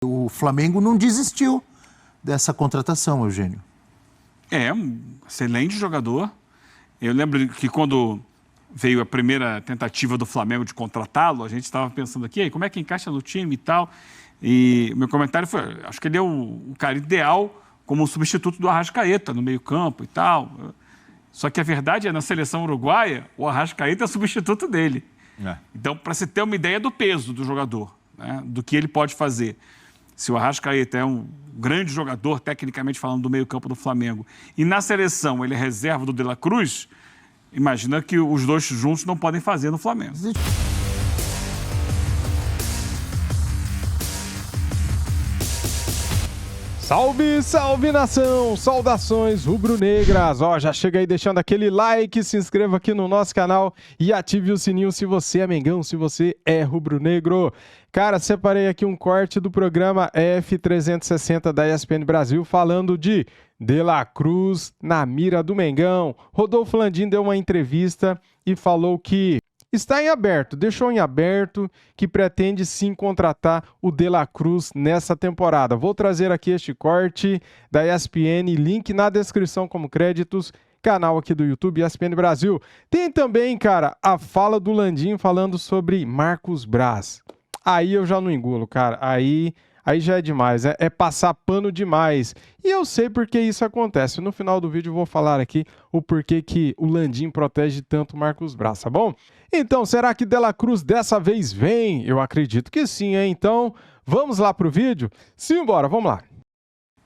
O Flamengo não desistiu dessa contratação, Eugênio. É, um excelente jogador. Eu lembro que quando veio a primeira tentativa do Flamengo de contratá-lo, a gente estava pensando aqui, como é que encaixa no time e tal. E o meu comentário foi, acho que ele é o cara ideal como substituto do Arrascaeta no meio-campo e tal. Só que a verdade é, na seleção uruguaia, o Arrascaeta é substituto dele. Então, para se ter uma ideia do peso do jogador, né, do que ele pode fazer. Se o Arrascaeta é um grande jogador, tecnicamente falando, do meio-campo do Flamengo, e na seleção ele é reserva do De La Cruz, imagina que os dois juntos não podem fazer no Flamengo. Salve, salve nação! Saudações rubro-negras! Ó, já chega aí deixando aquele like, se inscreva aqui no nosso canal e ative o sininho se você é mengão, se você é rubro-negro. Cara, separei aqui um corte do programa F360 da ESPN Brasil falando de La Cruz na mira do Mengão. Rodolfo Landim deu uma entrevista e falou que está em aberto, deixou em aberto que pretende sim contratar o De La Cruz nessa temporada. Vou trazer aqui este corte da ESPN, link na descrição como créditos, canal aqui do YouTube, ESPN Brasil. Tem também, cara, a fala do Landim falando sobre Marcos Braz. Aí eu já não engulo, cara, aí já é demais, é passar pano demais. E eu sei por que isso acontece. No final do vídeo eu vou falar aqui o porquê que o Landim protege tanto o Marcos Braz, tá bom? Então, será que De La Cruz dessa vez vem? Eu acredito que sim, hein? Então, vamos lá pro vídeo? Simbora, vamos lá.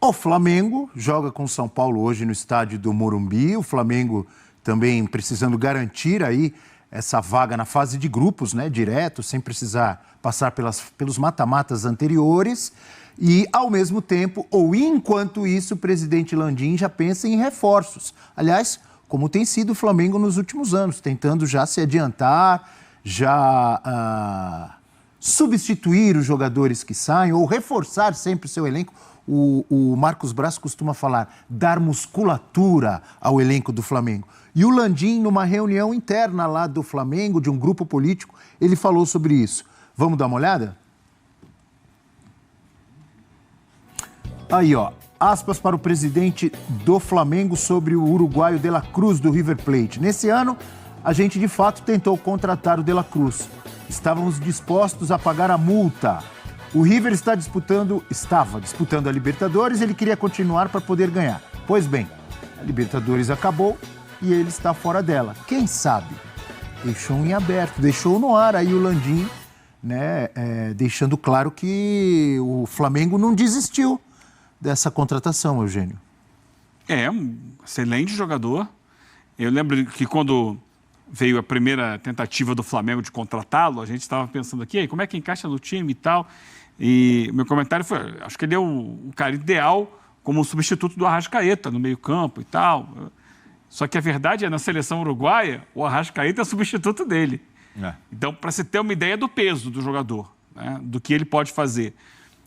O Flamengo joga com o São Paulo hoje no estádio do Morumbi. O Flamengo também precisando garantir aí essa vaga na fase de grupos, né? Direto, sem precisar passar pelos mata-matas anteriores. E, ao mesmo tempo, ou enquanto isso, o presidente Landim já pensa em reforços. Aliás, como tem sido o Flamengo nos últimos anos, tentando já se adiantar, já substituir os jogadores que saem ou reforçar sempre o seu elenco. O Marcos Braz costuma falar, dar musculatura ao elenco do Flamengo. E o Landim, numa reunião interna lá do Flamengo, de um grupo político, ele falou sobre isso. Vamos dar uma olhada? Aí, ó, aspas para o presidente do Flamengo sobre o uruguaio De La Cruz do River Plate. Nesse ano, a gente de fato tentou contratar o De La Cruz. Estávamos dispostos a pagar a multa. O River estava disputando a Libertadores, ele queria continuar para poder ganhar. Pois bem, a Libertadores acabou e ele está fora dela. Quem sabe? Deixou em aberto, deixou no ar aí o Landim, né, deixando claro que o Flamengo não desistiu dessa contratação, Eugênio. É, um excelente jogador. Eu lembro que quando veio a primeira tentativa do Flamengo de contratá-lo, a gente estava pensando aqui, como é que encaixa no time e tal. E o meu comentário foi, acho que ele é o cara ideal como substituto do Arrascaeta no meio-campo e tal. Só que a verdade é, na seleção uruguaia, o Arrascaeta é substituto dele. Então, para se ter uma ideia do peso do jogador, né, do que ele pode fazer.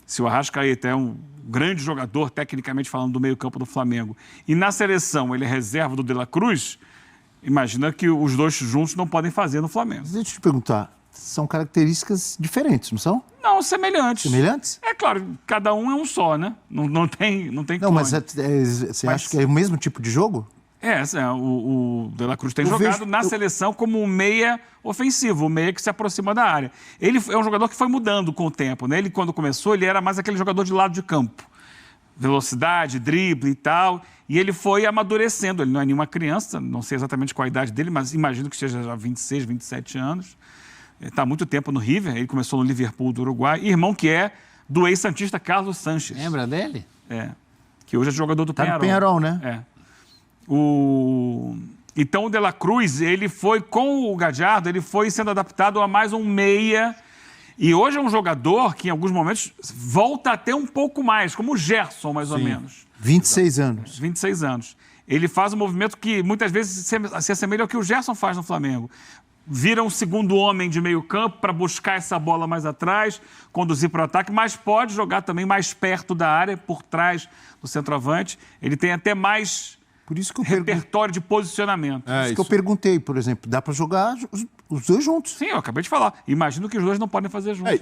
Se o Arrascaeta é um grande jogador, tecnicamente falando, do meio-campo do Flamengo, e na seleção ele é reserva do De La Cruz, imagina que os dois juntos não podem fazer no Flamengo. Deixa eu te perguntar, são características diferentes, não são? Não, semelhantes. Semelhantes? É claro, cada um é um só, né? Não tem Não, clone. mas você acha que é o mesmo tipo de jogo? O De La Cruz tem jogado na seleção como um meia ofensivo, um meia que se aproxima da área. Ele é um jogador que foi mudando com o tempo, né? Ele, quando começou, ele era mais aquele jogador de lado de campo. Velocidade, drible e tal. E ele foi amadurecendo. Ele não é nenhuma criança, não sei exatamente qual a idade dele, mas imagino que seja já 26, 27 anos. Ele está há muito tempo no River, ele começou no Liverpool do Uruguai. Irmão que é do ex-santista Carlos Sanches. Lembra dele? Que hoje é jogador do Peñarol. Tá no Peñarol, né? Então o De La Cruz, ele foi com o Gadiardo, ele foi sendo adaptado a mais um meia. E hoje é um jogador que, em alguns momentos, volta a ter um pouco mais, como o Gerson, mais ou menos. 26 anos. 26 anos. Ele faz um movimento que muitas vezes se assemelha ao que o Gerson faz no Flamengo. Vira um segundo homem de meio campo para buscar essa bola mais atrás, conduzir para o ataque, mas pode jogar também mais perto da área, por trás do centroavante. Ele tem até mais Por isso que eu repertório de posicionamento. Por isso que eu perguntei, por exemplo, dá para jogar os dois juntos? Sim, eu acabei de falar. Imagino que os dois não podem fazer juntos.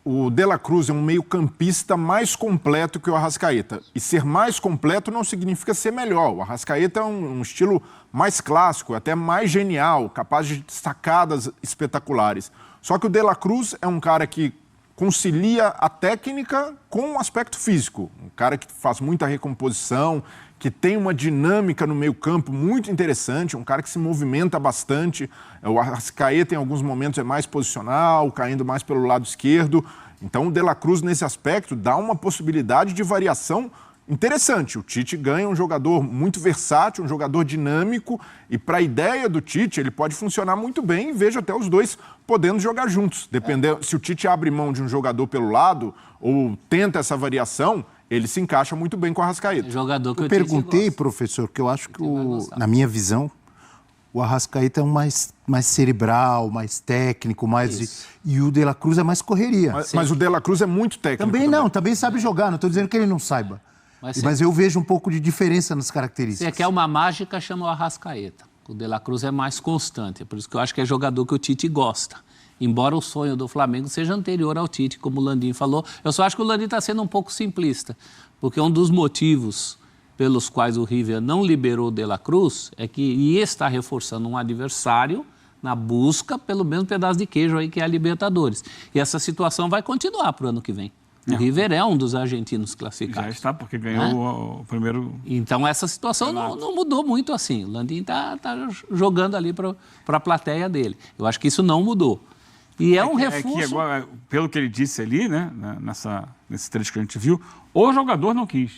o De La Cruz é um meio-campista mais completo que o Arrascaeta. E ser mais completo não significa ser melhor. O Arrascaeta é um estilo mais clássico, até mais genial, capaz de sacadas espetaculares. Só que o De La Cruz é um cara que concilia a técnica com o aspecto físico. Um cara que faz muita recomposição, que tem uma dinâmica no meio-campo muito interessante, um cara que se movimenta bastante. O Arrascaeta, em alguns momentos, é mais posicional, caindo mais pelo lado esquerdo. Então, o De La Cruz, nesse aspecto, dá uma possibilidade de variação interessante. O Tite ganha um jogador muito versátil, um jogador dinâmico, e para a ideia do Tite, ele pode funcionar muito bem, e vejo até os dois podendo jogar juntos. Dependendo, se o Tite abre mão de um jogador pelo lado, ou tenta essa variação, ele se encaixa muito bem com o Arrascaeta. Jogador que eu perguntei, professor, que eu acho que, na minha visão, o Arrascaeta é um mais cerebral, mais técnico, e o De La Cruz é mais correria. Mas o De La Cruz é muito técnico. Também sabe jogar, não estou dizendo que ele não saiba. Mas eu vejo um pouco de diferença nas características. Se quer uma mágica, chama o Arrascaeta. O De La Cruz é mais constante, é por isso que eu acho que é jogador que o Tite gosta. Embora o sonho do Flamengo seja anterior ao Tite, como o Landim falou, eu só acho que o Landim está sendo um pouco simplista, porque um dos motivos pelos quais o River não liberou o De La Cruz é que ia estar reforçando um adversário na busca pelo mesmo pedaço de queijo aí que é a Libertadores. E essa situação vai continuar para o ano que vem. O River é um dos argentinos classificados. Já está, porque ganhou o primeiro... Então, essa situação não mudou muito assim. O Landim está jogando ali para a plateia dele. Eu acho que isso não mudou. E é um reforço... Agora, pelo que ele disse ali, né, nesse trecho que a gente viu, o jogador não quis.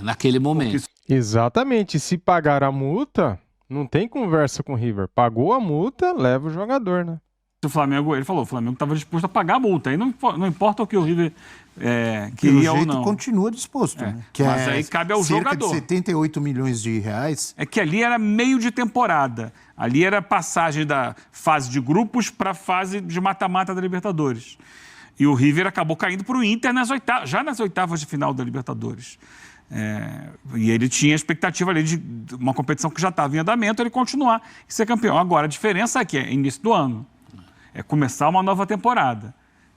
Naquele momento. Exatamente. Se pagar a multa, não tem conversa com o River. Pagou a multa, leva o jogador, né? O Flamengo, ele falou, o Flamengo estava disposto a pagar a multa. Aí não importa o que o River queria ou não. Continua disposto. Né? Mas aí cabe ao jogador. Cerca de 78 milhões de reais. É que ali era meio de temporada. Ali era passagem da fase de grupos para a fase de mata-mata da Libertadores. E o River acabou caindo para o Inter já nas oitavas de final da Libertadores. E ele tinha a expectativa ali de uma competição que já estava em andamento, ele continuar e ser campeão. Agora, a diferença é que é início do ano. É começar uma nova temporada.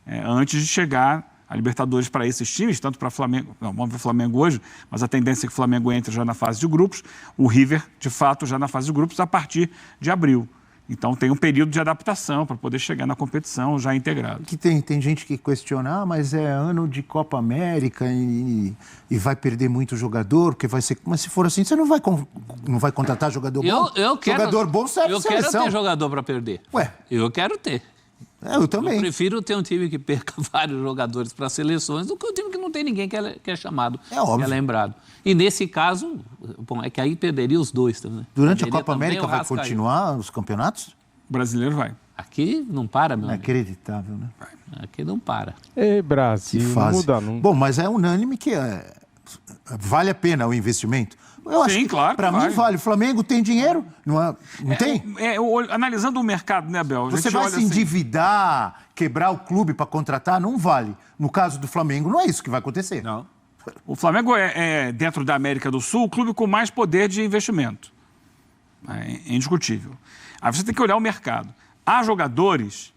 Antes de chegar a Libertadores para esses times, tanto para o Flamengo, vamos ver o Flamengo hoje, mas a tendência é que o Flamengo entre já na fase de grupos, o River, de fato, já na fase de grupos a partir de abril. Então tem um período de adaptação para poder chegar na competição já integrado. Que tem gente que questiona, mas é ano de Copa América e vai perder muito jogador, porque vai ser... Mas se for assim, você não vai contratar jogador bom? Jogador bom serve seleção. Eu quero ter jogador para perder. Eu quero ter. Eu também. Eu prefiro ter um time que perca vários jogadores para seleções do que um time que não tem ninguém que é chamado, que é lembrado. E nesse caso, é que aí perderia os dois também. Durante a Copa América vai continuar os campeonatos? O brasileiro vai. Aqui não para, meu amigo. Inacreditável, né? Aqui não para. Brasil, não muda nunca. Bom, mas é unânime que vale a pena o investimento. Eu acho que, claro. Para mim, vale. O Flamengo tem dinheiro? Não tem? Analisando o mercado, né, Bel? Você vai se endividar, quebrar o clube para contratar? Não vale. No caso do Flamengo, não é isso que vai acontecer. Não. O Flamengo dentro da América do Sul, o clube com mais poder de investimento. É indiscutível. Aí você tem que olhar o mercado. Há jogadores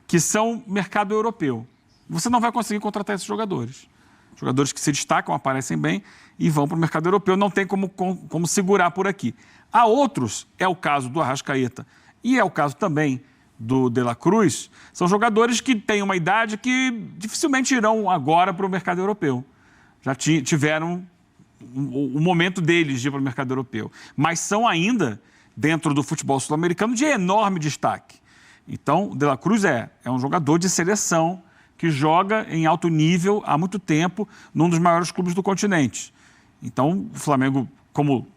que são mercado europeu. Você não vai conseguir contratar esses jogadores. Jogadores que se destacam, aparecem bem e vão para o mercado europeu. Não tem como segurar por aqui. Há outros, é o caso do Arrascaeta e é o caso também do De La Cruz, são jogadores que têm uma idade que dificilmente irão agora para o mercado europeu. Já tiveram o momento deles de ir para o mercado europeu. Mas são ainda, dentro do futebol sul-americano, de enorme destaque. Então, o De La Cruz é um jogador de seleção que joga em alto nível há muito tempo num dos maiores clubes do continente. Então, o Flamengo, como,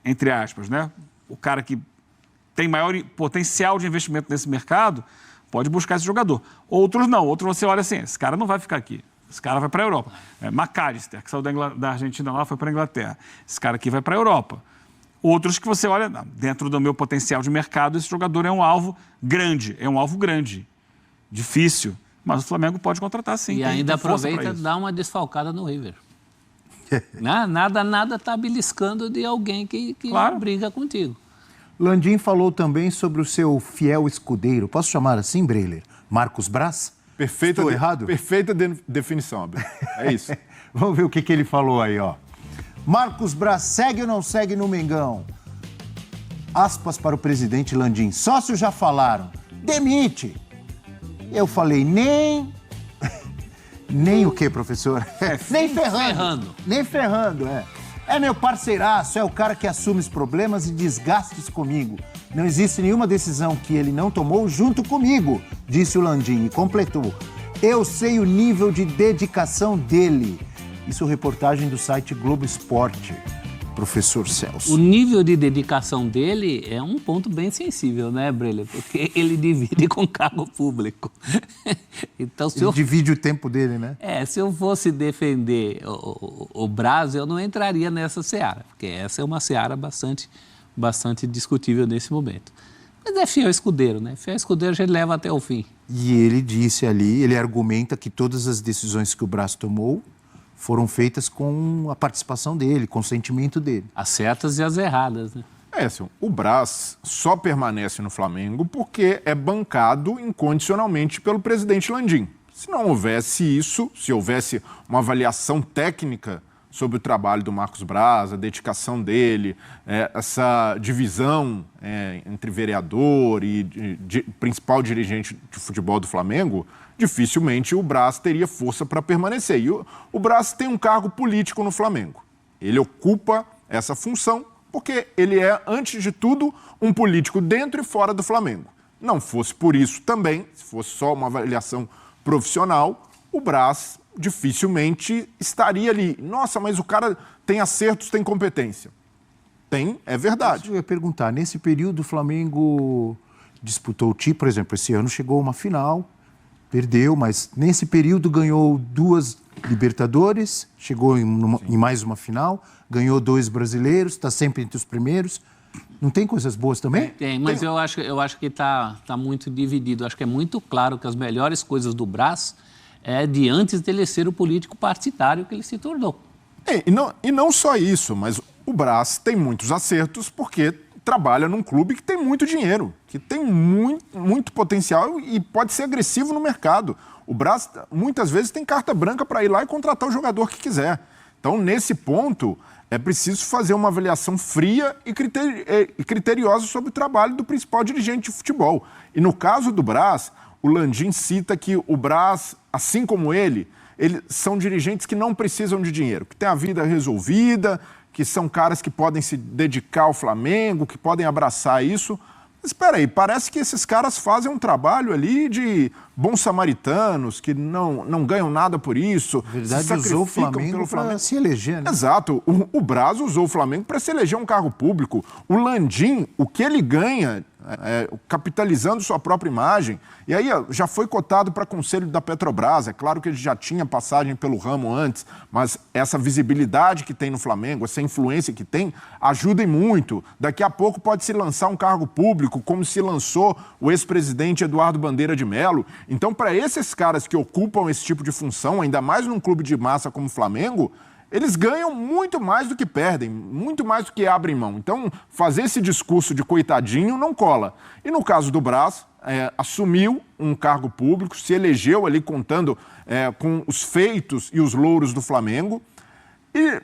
entre aspas, né, o cara que tem maior potencial de investimento nesse mercado, pode buscar esse jogador. Outros não. Outros você olha assim, esse cara não vai ficar aqui. Esse cara vai para a Europa. McAllister, que saiu da Argentina lá, foi para a Inglaterra. Esse cara aqui vai para a Europa. Outros que você olha, dentro do meu potencial de mercado, esse jogador é um alvo grande. Difícil. Mas o Flamengo pode contratar, sim. E ainda aproveita e dá uma desfalcada no River. Nada está beliscando de alguém que briga contigo. Landim falou também sobre o seu fiel escudeiro. Posso chamar assim, Breiler? Marcos Braz? Estou errado? Perfeita definição, Abel. É isso. Vamos ver o que ele falou aí, ó. Marcos Braz segue ou não segue no Mengão? Aspas para o presidente Landim. Sócios já falaram. Demite. Eu falei, nem o quê, professor? Nem ferrando. Nem ferrando, é. É meu parceiraço, é o cara que assume os problemas e desgastes comigo. Não existe nenhuma decisão que ele não tomou junto comigo, disse o Landim e completou. Eu sei o nível de dedicação dele. Isso reportagem do site Globo Esporte, professor Celso. O nível de dedicação dele é um ponto bem sensível, né, Brelha? Porque ele divide com cargo público. Então, ele divide o tempo dele, né? Se eu fosse defender o Braz, eu não entraria nessa seara, porque essa é uma seara bastante discutível nesse momento. Mas é fiel escudeiro, né? Fiel escudeiro a gente leva até o fim. E ele disse ali, ele argumenta que todas as decisões que o Braz tomou foram feitas com a participação dele, com o consentimento dele. As certas e as erradas, né? Assim, o Braz só permanece no Flamengo porque é bancado incondicionalmente pelo presidente Landim. Se não houvesse isso, se houvesse uma avaliação técnica sobre o trabalho do Marcos Braz, a dedicação dele, essa divisão entre vereador e principal dirigente de futebol do Flamengo, dificilmente o Braz teria força para permanecer. E o Braz tem um cargo político no Flamengo. Ele ocupa essa função porque ele é, antes de tudo, um político dentro e fora do Flamengo. Não fosse por isso também, se fosse só uma avaliação profissional, o Braz dificilmente estaria ali. Nossa, mas o cara tem acertos, tem competência. Tem, é verdade. Eu ia perguntar, nesse período o Flamengo disputou o título, por exemplo, esse ano chegou a uma final, perdeu, mas nesse período ganhou 2 Libertadores, chegou em mais uma final, ganhou 2 brasileiros, está sempre entre os primeiros. Não tem coisas boas também? Tem, mas eu acho que está muito dividido. Acho que é muito claro que as melhores coisas do Braz é de antes dele ser o político partidário que ele se tornou. E não só isso, mas o Braz tem muitos acertos porque trabalha num clube que tem muito dinheiro, que tem muito potencial e pode ser agressivo no mercado. O Braz, muitas vezes, tem carta branca para ir lá e contratar o jogador que quiser. Então, nesse ponto, é preciso fazer uma avaliação fria e criteriosa sobre o trabalho do principal dirigente de futebol. E no caso do Braz, o Landim cita que o Braz, assim como eles são dirigentes que não precisam de dinheiro, que têm a vida resolvida, que são caras que podem se dedicar ao Flamengo, que podem abraçar isso. Mas espera aí, parece que esses caras fazem um trabalho ali de bons samaritanos, que não ganham nada por isso. Na verdade, usou o Flamengo para se eleger, né? Exato. O Braz usou o Flamengo para se eleger um cargo público. O Landim, o que ele ganha, capitalizando sua própria imagem, e aí já foi cotado para conselho da Petrobras. É claro que ele já tinha passagem pelo ramo antes, mas essa visibilidade que tem no Flamengo, essa influência que tem, ajuda muito. Daqui a pouco pode se lançar um cargo público, como se lançou o ex-presidente Eduardo Bandeira de Mello. Então, para esses caras que ocupam esse tipo de função, ainda mais num clube de massa como o Flamengo, eles ganham muito mais do que perdem, muito mais do que abrem mão. Então, fazer esse discurso de coitadinho não cola. E no caso do Braz, assumiu um cargo público, se elegeu ali contando com os feitos e os louros do Flamengo. E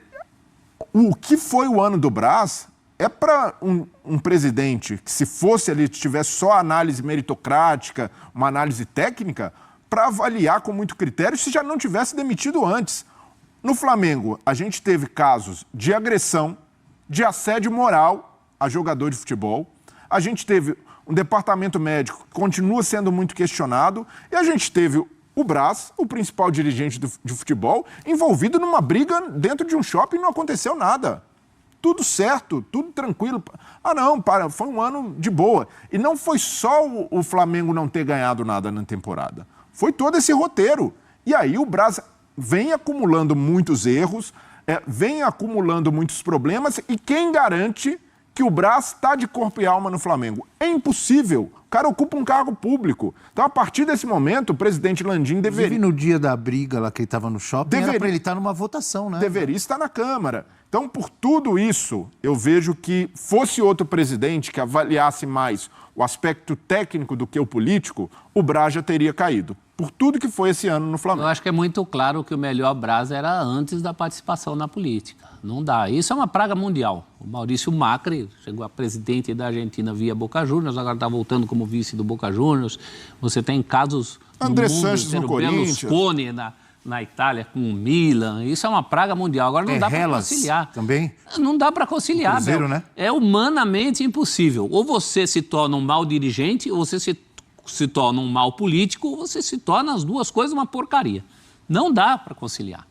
o que foi o ano do Braz é para um presidente que, se fosse ali, tivesse só análise meritocrática, uma análise técnica, para avaliar com muito critério se já não tivesse demitido antes. No Flamengo, a gente teve casos de agressão, de assédio moral a jogador de futebol. A gente teve um departamento médico que continua sendo muito questionado. E a gente teve o Braz, o principal dirigente de futebol, envolvido numa briga dentro de um shopping e não aconteceu nada. Tudo certo, tudo tranquilo. Foi um ano de boa. E não foi só o Flamengo não ter ganhado nada na temporada. Foi todo esse roteiro. E aí o Braz vem acumulando muitos erros, vem acumulando muitos problemas, e quem garante que o Braz está de corpo e alma no Flamengo? É impossível. O cara ocupa um cargo público. Então, a partir desse momento, o presidente Landim deveria... Inclusive, no dia da briga lá que ele estava no shopping, era para ele estar numa votação, né? Deveria estar na Câmara. Então, por tudo isso, eu vejo que fosse outro presidente que avaliasse mais o aspecto técnico do que o político, o Braz já teria caído. Por tudo que foi esse ano no Flamengo. Eu acho que é muito claro que o melhor Braz era antes da participação na política. Não dá. Isso é uma praga mundial. O Maurício Macri chegou a presidente da Argentina via Boca Juniors, agora está voltando como vice do Boca Juniors. Você tem casos André no mundo, Sanches no Corinthians. Berlusconi na Itália com o Milan. Isso é uma praga mundial. Agora não dá para conciliar. Também? Não dá para conciliar, Cruzeiro, Bel. né? É humanamente impossível. Ou você se torna um mau dirigente, ou você se torna um mau político, ou você se torna as duas coisas uma porcaria. Não dá para conciliar.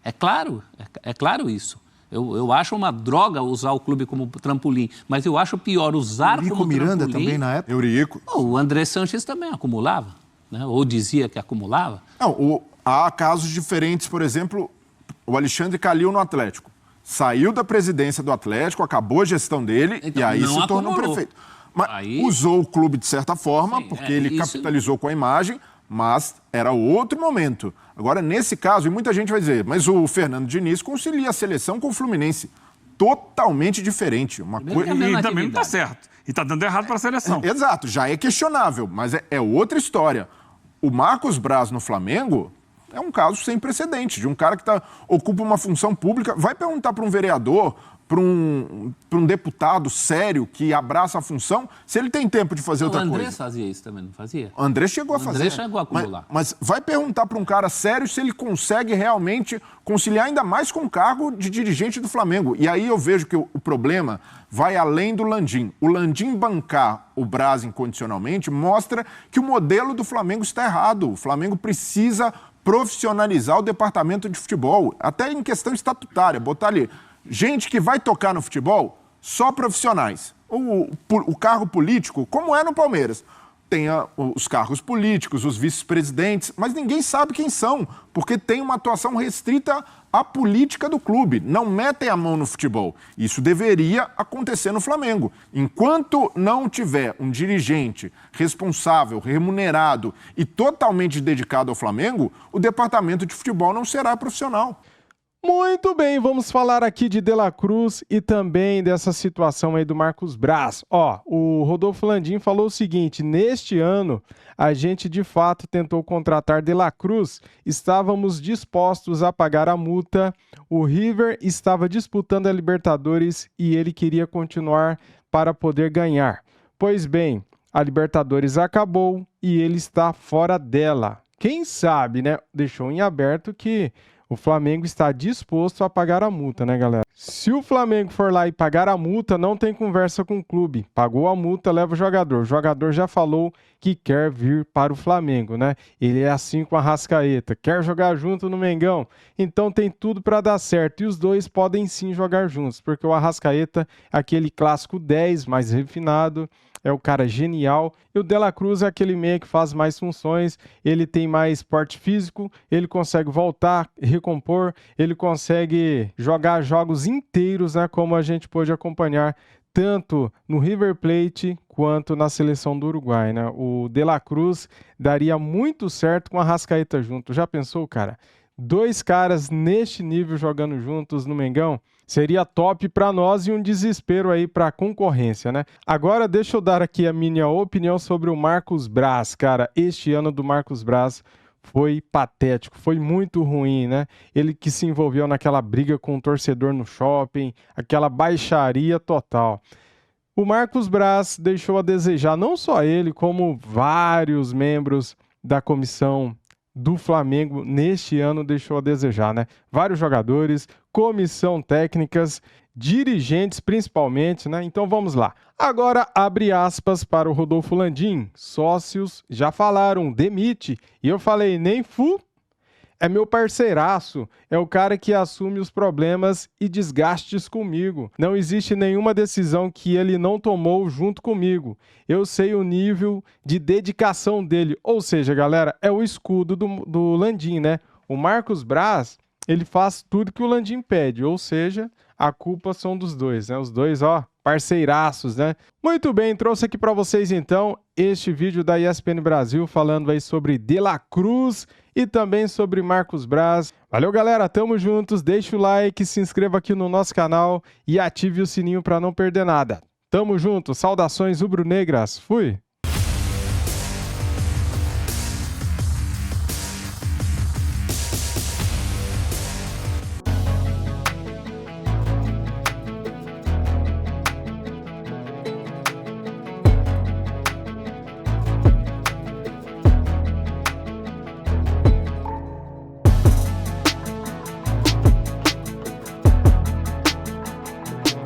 É claro isso. Eu acho uma droga usar o clube como trampolim, mas eu acho pior usar Eurico como Miranda trampolim... também, na época? Eurico. O André Sanches também acumulava, né? Ou dizia que acumulava. Não, há casos diferentes, por exemplo, o Alexandre Calil no Atlético. Saiu da presidência do Atlético, acabou a gestão dele e aí se tornou prefeito. Mas usou o clube de certa forma, porque ele capitalizou com a imagem, mas era outro momento. Agora, nesse caso, e muita gente vai dizer, mas o Fernando Diniz concilia a seleção com o Fluminense. Totalmente diferente. E também não está certo. E está dando errado para a seleção. Exato, já é questionável, mas é outra história. O Marcos Braz no Flamengo é um caso sem precedente, de um cara que ocupa uma função pública. Vai perguntar para um vereador, para um deputado sério que abraça a função, se ele tem tempo de fazer outra coisa. O André fazia isso também, não fazia? O André chegou a fazer. O André chegou a acumular. Mas vai perguntar para um cara sério se ele consegue realmente conciliar ainda mais com o cargo de dirigente do Flamengo. E aí eu vejo que o problema vai além do Landim. O Landim bancar o Braz incondicionalmente mostra que o modelo do Flamengo está errado. O Flamengo precisa profissionalizar o departamento de futebol, até em questão estatutária, botar ali gente que vai tocar no futebol, só profissionais. O cargo político, como é no Palmeiras, tem os cargos políticos, os vice-presidentes, mas ninguém sabe quem são, porque tem uma atuação restrita à política do clube. Não metem a mão no futebol. Isso deveria acontecer no Flamengo. Enquanto não tiver um dirigente responsável, remunerado e totalmente dedicado ao Flamengo, o departamento de futebol não será profissional. Muito bem, vamos falar aqui de De La Cruz e também dessa situação aí do Marcos Braz. O Rodolfo Landim falou o seguinte: neste ano a gente de fato tentou contratar De La Cruz, estávamos dispostos a pagar a multa, o River estava disputando a Libertadores e ele queria continuar para poder ganhar. Pois bem, a Libertadores acabou e ele está fora dela. Quem sabe, né? Deixou em aberto que o Flamengo está disposto a pagar a multa, né, galera? Se o Flamengo for lá e pagar a multa, não tem conversa com o clube. Pagou a multa, leva o jogador. O jogador já falou que quer vir para o Flamengo, né? Ele é assim com a Arrascaeta, quer jogar junto no Mengão. Então tem tudo para dar certo. E os dois podem sim jogar juntos, porque o Arrascaeta é aquele clássico 10, mais refinado, é o cara genial. E o De La Cruz é aquele meia que faz mais funções, ele tem mais porte físico, ele consegue voltar, recompor, ele consegue jogar jogos inteiros, né, como a gente pôde acompanhar tanto no River Plate quanto na seleção do Uruguai, né? O De La Cruz daria muito certo com a Arrascaeta junto. Já pensou, cara? Dois caras neste nível jogando juntos no Mengão? Seria top para nós e um desespero aí para a concorrência, né? Agora deixa eu dar aqui a minha opinião sobre o Marcos Braz, cara. Este ano do Marcos Braz foi patético, foi muito ruim, né? Ele que se envolveu naquela briga com o torcedor no shopping, aquela baixaria total. O Marcos Braz deixou a desejar, não só ele, como vários membros da comissão do Flamengo neste ano deixou a desejar, né? Vários jogadores, comissão técnicas, dirigentes principalmente, né? Então vamos lá. Agora abre aspas para o Rodolfo Landim. Sócios já falaram, demite. E eu falei, nem fu. É meu parceiraço, é o cara que assume os problemas e desgastes comigo. Não existe nenhuma decisão que ele não tomou junto comigo. Eu sei o nível de dedicação dele. Ou seja, galera, é o escudo do Landim, né? O Marcos Braz, ele faz tudo que o Landim pede. Ou seja, a culpa são dos dois, né? Os dois, ó, parceiraços, né? Muito bem, trouxe aqui para vocês então este vídeo da ESPN Brasil falando aí sobre De La Cruz e também sobre Marcos Braz. Valeu, galera, tamo juntos, deixa o like, se inscreva aqui no nosso canal e ative o sininho para não perder nada. Tamo junto, saudações rubro-negras, fui!